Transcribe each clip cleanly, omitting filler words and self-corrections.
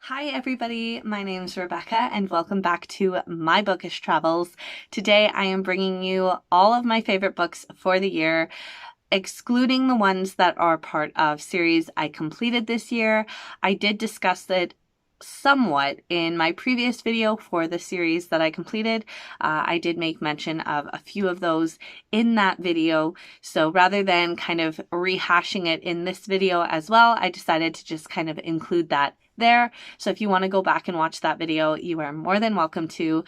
Hi everybody, my name is Rebecca and welcome back to my bookish travels. Today I am bringing you all of my favorite books for the year, excluding the ones that are part of series I completed this year. I did discuss it somewhat in my previous video for the series that I completed. I did make mention of a few of those in that video. So rather than kind of rehashing it in this video as well, I decided to just kind of include that there. So if you want to go back and watch that video, you are more than welcome to.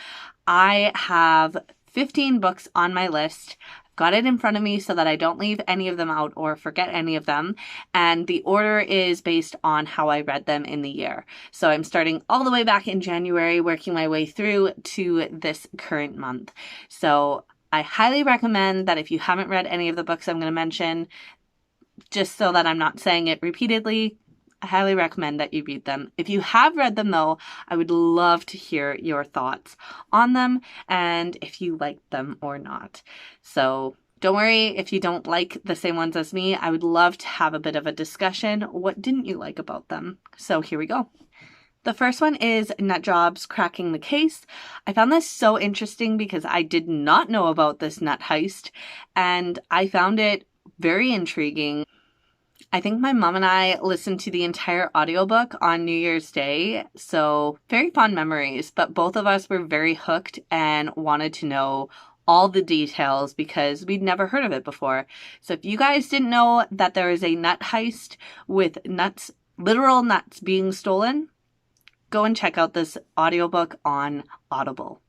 I have 15 books on my list. Got it in front of me so that I don't leave any of them out or forget any of them. And the order is based on how I read them in the year. So I'm starting all the way back in January, working my way through to this current month. So I highly recommend that if you haven't read any of the books I'm going to mention, just so that I'm not saying it repeatedly, I highly recommend that you read them. If you have read them though, I would love to hear your thoughts on them and if you liked them or not. So don't worry if you don't like the same ones as me. I would love to have a bit of a discussion. What didn't you like about them? So here we go. The first one is Nut Jobs Cracking the Case. I found this so interesting because I did not know about this nut heist and I found it very intriguing. I think my mom and I listened to the entire audiobook on New Year's Day, so very fond memories, but both of us were very hooked and wanted to know all the details because we'd never heard of it before. So if you guys didn't know that there is a nut heist with nuts, literal nuts being stolen, go and check out this audiobook on Audible.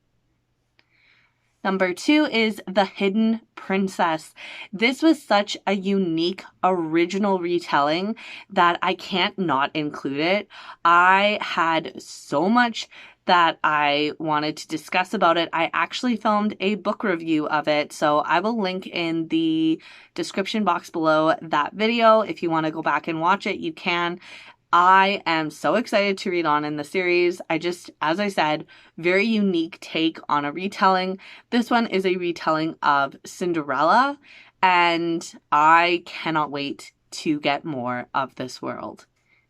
Number 2 is The Hidden Princess. This was such a unique, original retelling that I can't not include it. I had so much that I wanted to discuss about it. I actually filmed a book review of it, so I will link in the description box below that video. If you want to go back and watch it, you can. I am so excited to read on in the series. As I said, very unique take on a retelling. This one is a retelling of Cinderella, and I cannot wait to get more of this world.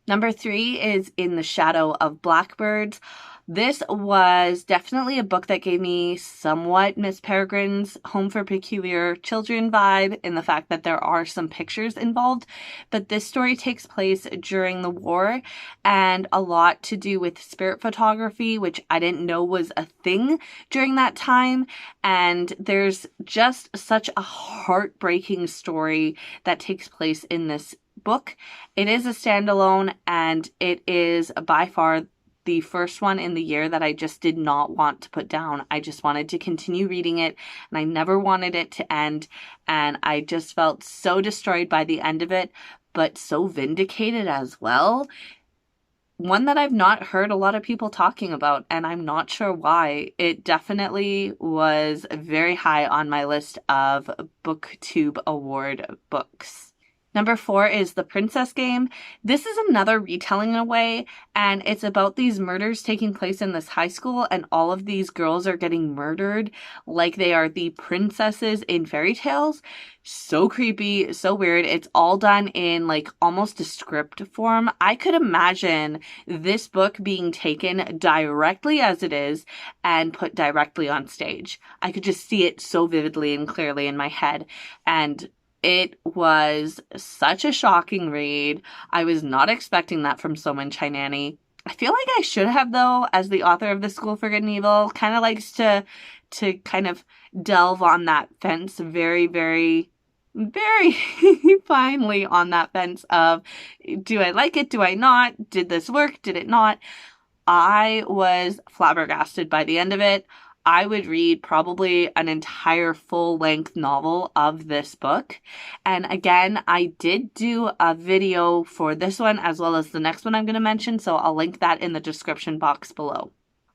Number 3 is In the Shadow of Blackbirds. This was definitely a book that gave me somewhat Miss Peregrine's Home for Peculiar Children vibe in the fact that there are some pictures involved, but this story takes place during the war and a lot to do with spirit photography, which I didn't know was a thing during that time. And there's just such a heartbreaking story that takes place in this book. It is a standalone and it is by far the first one in the year that I just did not want to put down. I just wanted to continue reading it and I never wanted it to end. And I just felt so destroyed by the end of it, but so vindicated as well. One that I've not heard a lot of people talking about, and I'm not sure why. It definitely was very high on my list of BookTube Award books. Number 4 is The Princess Game. This is another retelling in a way, and it's about these murders taking place in this high school, and all of these girls are getting murdered like they are the princesses in fairy tales. So creepy, so weird. It's all done in like almost a script form. I could imagine this book being taken directly as it is and put directly on stage. I could just see it so vividly and clearly in my head, and it was such a shocking read. I was not expecting that from Soman Chainani. I feel like I should have, though, as the author of The School for Good and Evil, kind of likes to kind of delve on that fence very, very, very finely on that fence of, do I like it? Do I not? Did this work? Did it not? I was flabbergasted by the end of it. I would read probably an entire full-length novel of this book. And again, I did do a video for this one as well as the next one I'm going to mention, so I'll link that in the description box below.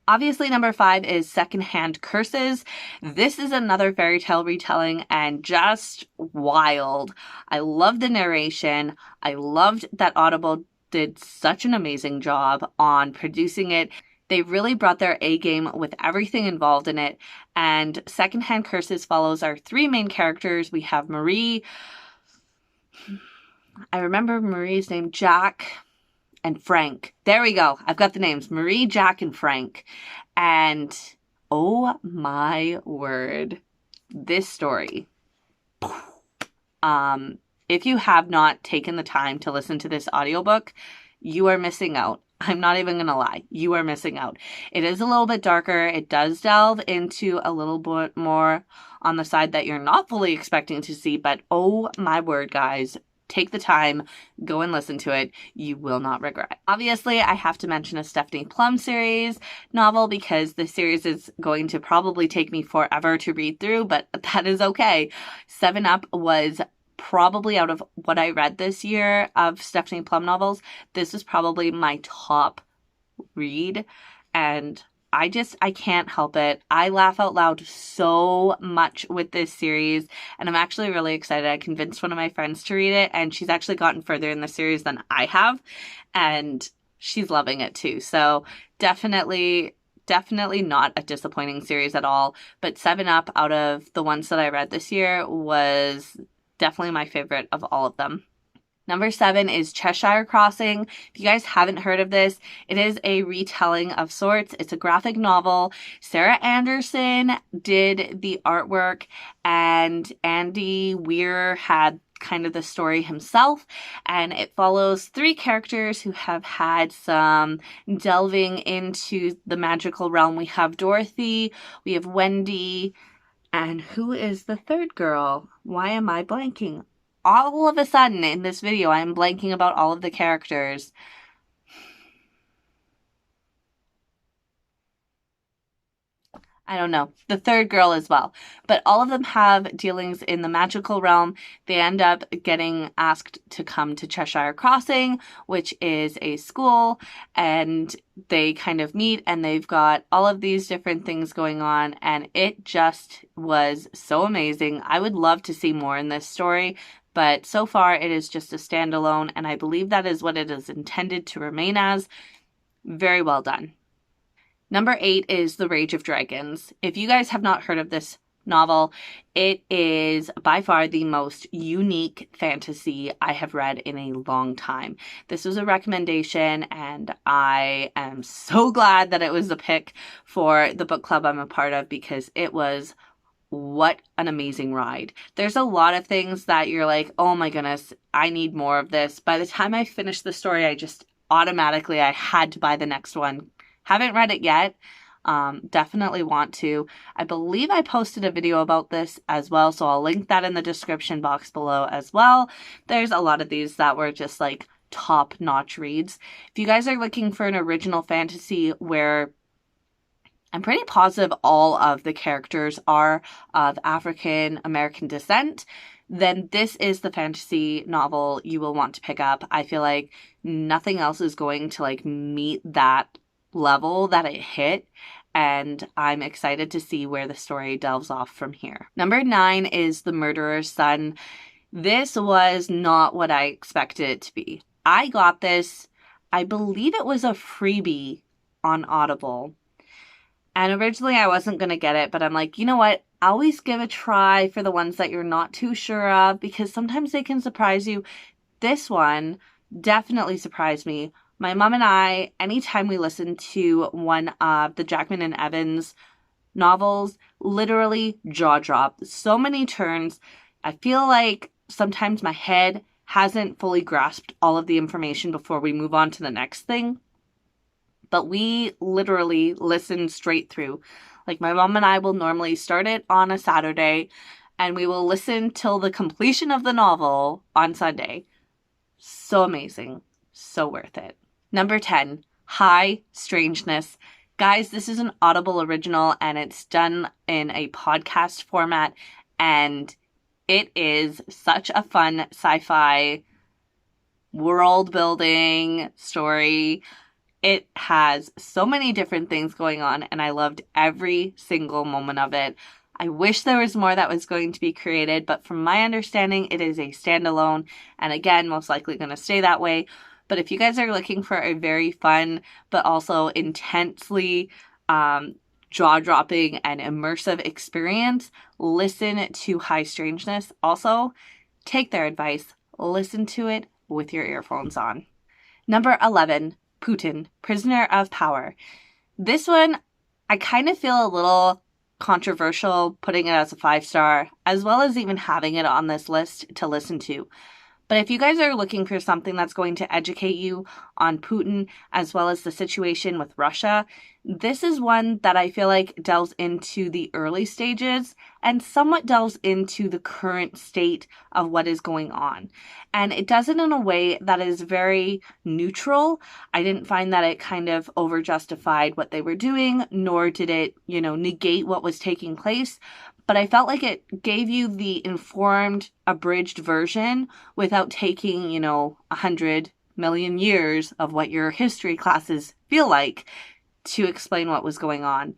Obviously, number 5 is Secondhand Curses. This is another fairy tale retelling and just wild. I loved the narration. I loved that Audible did such an amazing job on producing it. They really brought their A game with everything involved in it. And Secondhand Curses follows our 3 main characters. We have Marie. I remember Marie's name, Jack. and Frank. There we go. I've got the names. Marie, Jack, and Frank. And oh my word, this story. If you have not taken the time to listen to this audiobook, you are missing out. I'm not even going to lie. You are missing out. It is a little bit darker. It does delve into a little bit more on the side that you're not fully expecting to see, but oh my word, guys, take the time, go and listen to it. You will not regret. Obviously, I have to mention a Stephanie Plum series novel because the series is going to probably take me forever to read through, but that is okay. 7-Up was probably, out of what I read this year of Stephanie Plum novels, this is probably my top read, and I can't help it. I laugh out loud so much with this series, and I'm actually really excited. I convinced one of my friends to read it, and she's actually gotten further in the series than I have, and she's loving it too. So definitely not a disappointing series at all, but 7-Up, out of the ones that I read this year, was definitely my favorite of all of them. Number 7 is Cheshire Crossing. If you guys haven't heard of this, it is a retelling of sorts. It's a graphic novel. Sarah Anderson did the artwork, and Andy Weir had kind of the story himself, and it follows 3 characters who have had some delving into the magical realm. We have Dorothy, we have Wendy, and who is the third girl? Why am I blanking? All of a sudden in this video, I'm blanking about all of the characters. I don't know. The third girl as well. But all of them have dealings in the magical realm. They end up getting asked to come to Cheshire Crossing, which is a school, and they kind of meet, and they've got all of these different things going on, and it just was so amazing. I would love to see more in this story, but so far it is just a standalone, and I believe that is what it is intended to remain as. Very well done. Number 8 is The Rage of Dragons. If you guys have not heard of this novel, it is by far the most unique fantasy I have read in a long time. This was a recommendation, and I am so glad that it was a pick for the book club I'm a part of, because it was what an amazing ride. There's a lot of things that you're like, oh my goodness, I need more of this. By the time I finished the story, I just automatically, I had to buy the next one. Haven't read it yet. Definitely want to. I believe I posted a video about this as well, so I'll link that in the description box below as well. There's a lot of these that were just like top-notch reads. If you guys are looking for an original fantasy where I'm pretty positive all of the characters are of African American descent, then this is the fantasy novel you will want to pick up. I feel like nothing else is going to like meet that level that it hit, and I'm excited to see where the story delves off from here. Number 9 is The Murderer's Son. This was not what I expected it to be. I got this, I believe it was a freebie on Audible, and originally I wasn't going to get it, but I'm like, you know what? Always give a try for the ones that you're not too sure of, because sometimes they can surprise you. This one definitely surprised me. My mom and I, anytime we listen to one of the Jackman and Evans novels, literally jaw drop. So many turns. I feel like sometimes my head hasn't fully grasped all of the information before we move on to the next thing. But we literally listen straight through. Like, my mom and I will normally start it on a Saturday, and we will listen till the completion of the novel on Sunday. So amazing. So worth it. Number 10, High Strangeness. Guys, this is an Audible original, and it's done in a podcast format, and it is such a fun sci-fi world-building story. It has so many different things going on, and I loved every single moment of it. I wish there was more that was going to be created, but from my understanding, it is a standalone, and again, most likely going to stay that way. But if you guys are looking for a very fun, but also intensely jaw-dropping and immersive experience, listen to High Strangeness. Also, take their advice. Listen to it with your earphones on. Number 11, Putin, Prisoner of Power. This one, I kind of feel a little controversial putting it as a 5-star, as well as even having it on this list to listen to. But if you guys are looking for something that's going to educate you on Putin as well as the situation with Russia, this is one that I feel like delves into the early stages and somewhat delves into the current state of what is going on. And it does it in a way that is very neutral. I didn't find that it kind of over-justified what they were doing, nor did it, negate what was taking place. But I felt like it gave you the informed, abridged version without taking, 100 million years of what your history classes feel like to explain what was going on.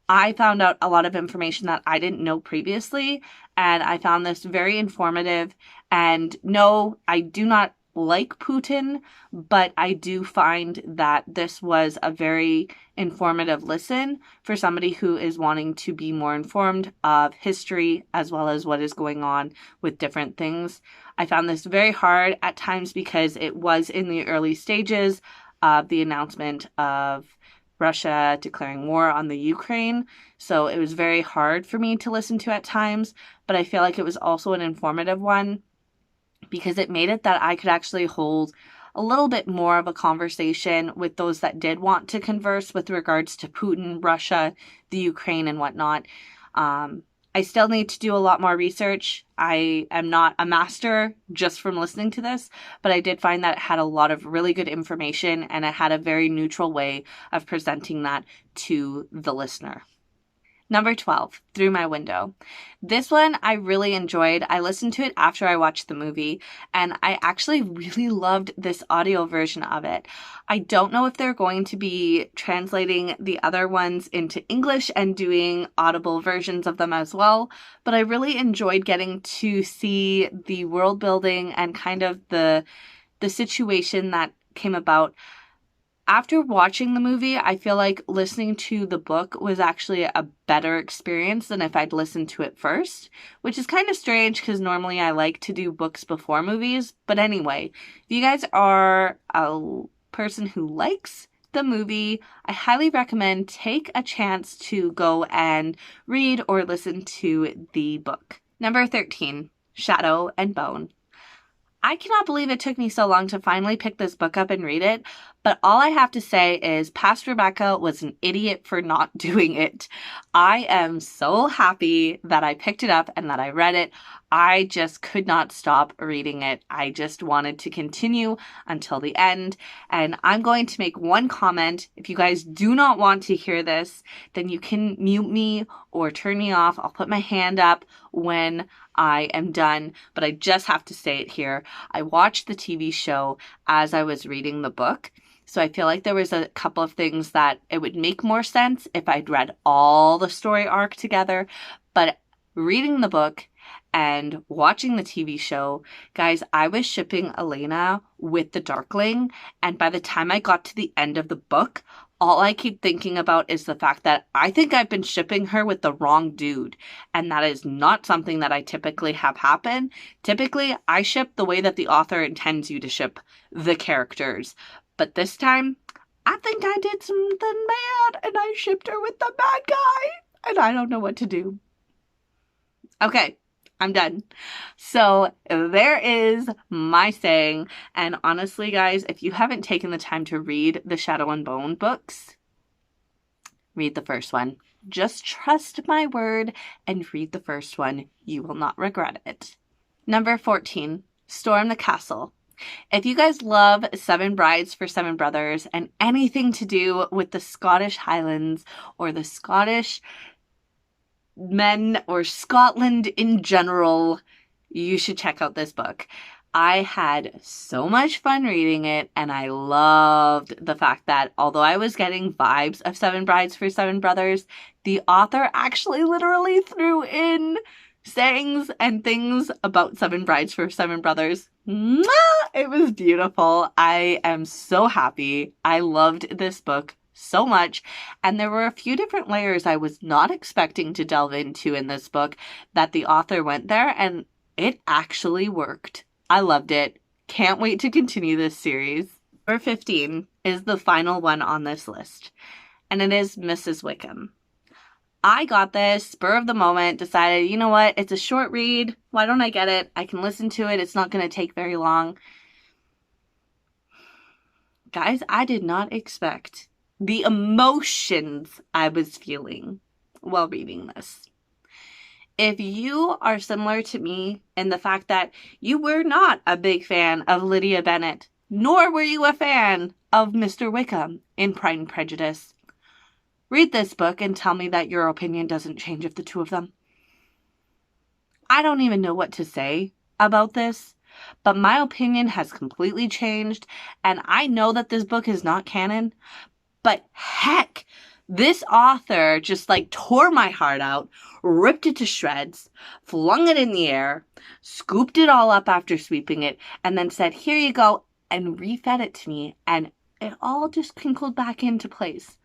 I found out a lot of information that I didn't know previously, and I found this very informative. And no, I do not like Putin, but I do find that this was a very informative listen for somebody who is wanting to be more informed of history as well as what is going on with different things. I found this very hard at times because it was in the early stages of the announcement of Russia declaring war on the Ukraine. So it was very hard for me to listen to at times, but I feel like it was also an informative one because it made it that I could actually hold a little bit more of a conversation with those that did want to converse with regards to Putin, Russia, the Ukraine, and whatnot. I still need to do a lot more research. I am not a master just from listening to this, but I did find that it had a lot of really good information and it had a very neutral way of presenting that to the listener. Number 12, Through My Window. This one I really enjoyed. I listened to it after I watched the movie, and I actually really loved this audio version of it. I don't know if they're going to be translating the other ones into English and doing audible versions of them as well, but I really enjoyed getting to see the world building and kind of the situation that came about. After watching the movie, I feel like listening to the book was actually a better experience than if I'd listened to it first, which is kind of strange because normally I like to do books before movies. But anyway, if you guys are a person who likes the movie, I highly recommend take a chance to go and read or listen to the book. Number 13, Shadow and Bone. I cannot believe it took me so long to finally pick this book up and read it, but all I have to say is past Rebecca was an idiot for not doing it. I am so happy that I picked it up and that I read it. I just could not stop reading it. I just wanted to continue until the end. And I'm going to make one comment. If you guys do not want to hear this, then you can mute me or turn me off. I'll put my hand up when I am done, but I just have to say it here. I watched the TV show as I was reading the book. So I feel like there was a couple of things that it would make more sense if I'd read all the story arc together. But reading the book and watching the TV show, guys, I was shipping Elena with the Darkling. And by the time I got to the end of the book, all I keep thinking about is the fact that I think I've been shipping her with the wrong dude. And that is not something that I typically have happen. Typically, I ship the way that the author intends you to ship the characters. But this time, I think I did something bad and I shipped her with the bad guy. And I don't know what to do. Okay, I'm done. So there is my saying. And honestly, guys, if you haven't taken the time to read the Shadow and Bone books, read the first one. Just trust my word and read the first one. You will not regret it. Number 14, Storm the Castle. If you guys love Seven Brides for Seven Brothers and anything to do with the Scottish Highlands or the Scottish men or Scotland in general, you should check out this book. I had so much fun reading it, and I loved the fact that although I was getting vibes of Seven Brides for Seven Brothers, the author actually literally threw in sayings and things about Seven Brides for Seven Brothers. Mwah! It was beautiful. I am so happy. I loved this book so much. And there were a few different layers I was not expecting to delve into in this book that the author went there, and it actually worked. I loved it. Can't wait to continue this series. Number 15 is the final one on this list, and it is Mrs. Wickham. I got this, spur of the moment, decided, you know what, it's a short read. Why don't I get it? I can listen to it. It's not going to take very long. Guys, I did not expect the emotions I was feeling while reading this. If you are similar to me in the fact that you were not a big fan of Lydia Bennet, nor were you a fan of Mr. Wickham in Pride and Prejudice, read this book and tell me that your opinion doesn't change of the two of them. I don't even know what to say about this, but my opinion has completely changed, and I know that this book is not canon, but heck, this author just tore my heart out, ripped it to shreds, flung it in the air, scooped it all up after sweeping it, and then said, here you go, and refed it to me, and it all just crinkled back into place.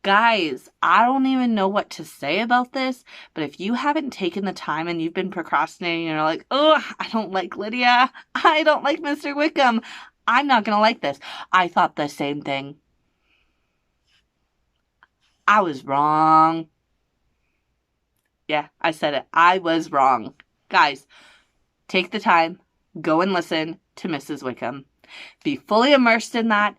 Guys, I don't even know what to say about this, but if you haven't taken the time and you've been procrastinating and you're like, oh, I don't like Lydia, I don't like Mr. Wickham, I'm not going to like this. I thought the same thing. I was wrong. Yeah, I said it. I was wrong. Guys, take the time, go and listen to Mrs. Wickham. Be fully immersed in that.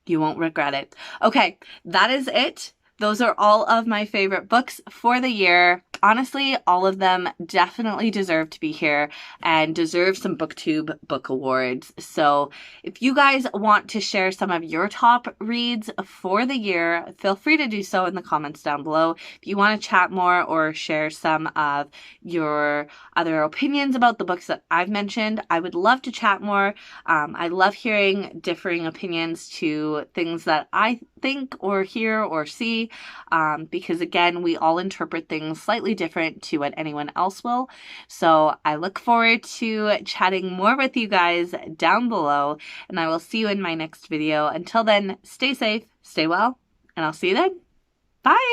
You won't regret it. Okay, that is it. Those are all of my favorite books for the year. Honestly, all of them definitely deserve to be here and deserve some BookTube book awards. So if you guys want to share some of your top reads for the year, feel free to do so in the comments down below. If you want to chat more or share some of your other opinions about the books that I've mentioned, I would love to chat more. I love hearing differing opinions to things that I think or hear or see, because again, we all interpret things slightly different to what anyone else will. So I look forward to chatting more with you guys down below, and I will see you in my next video. Until then, stay safe, stay well, and I'll see you then. Bye!